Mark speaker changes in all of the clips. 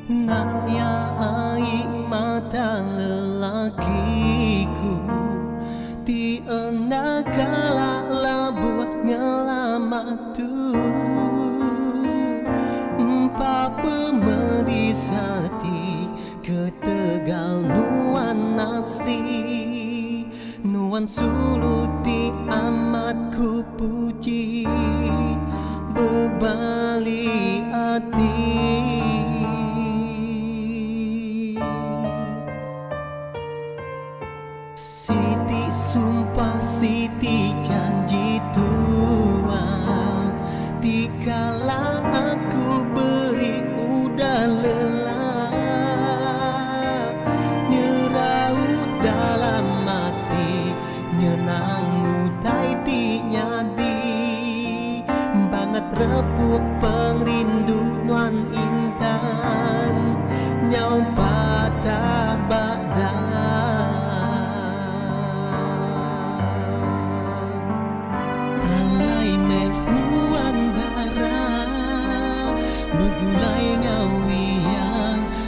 Speaker 1: Nayai mata lelakiku ti enak kala labuh ngelamatu empat pemedisati ketegal nuan nasi nuan suluti amat ku puji bebali hati. Siti sumpah Siti janji tua dikala aku beri udah lelah nyerau dalam mati nyenang mutai ti nyadi banget repuk pengrindu nuan intan nyau patah badan. Begulai ngawia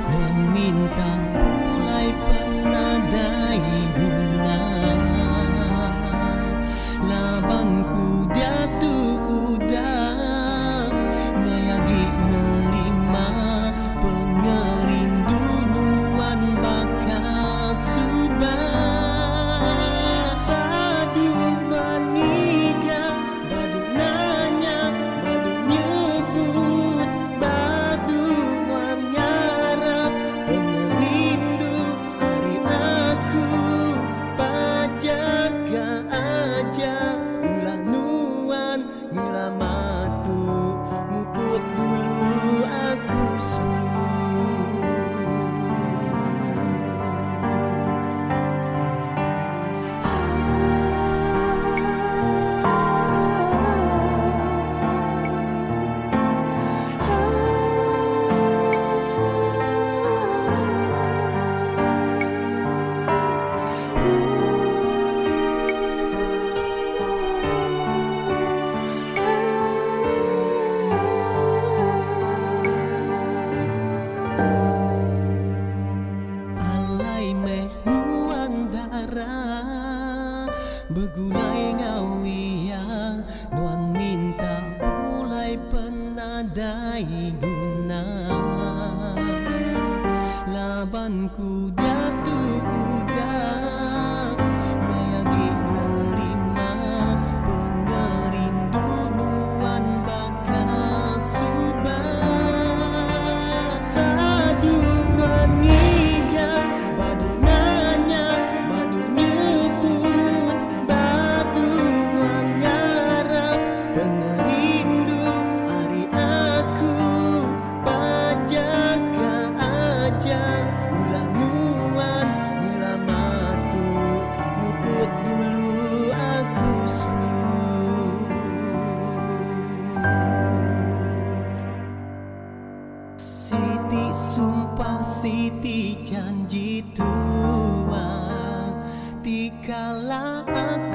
Speaker 1: nuan minta pulai penadai guna labanku jatuh udah ngayagi nerima pengerindu nuan bakal subah badu manika badu nanya badu nyebut begulai ngawia nuan minta pulai penadai guna labanku jatuh udah mayagi nerima pengerindu nuan bakal subah badu manika badu nanya badu nyebut pengerindu hari aku pajaka aja ulah nuan mila matu muput dulu aku suruh Siti sumpah Siti janji tua dikala aku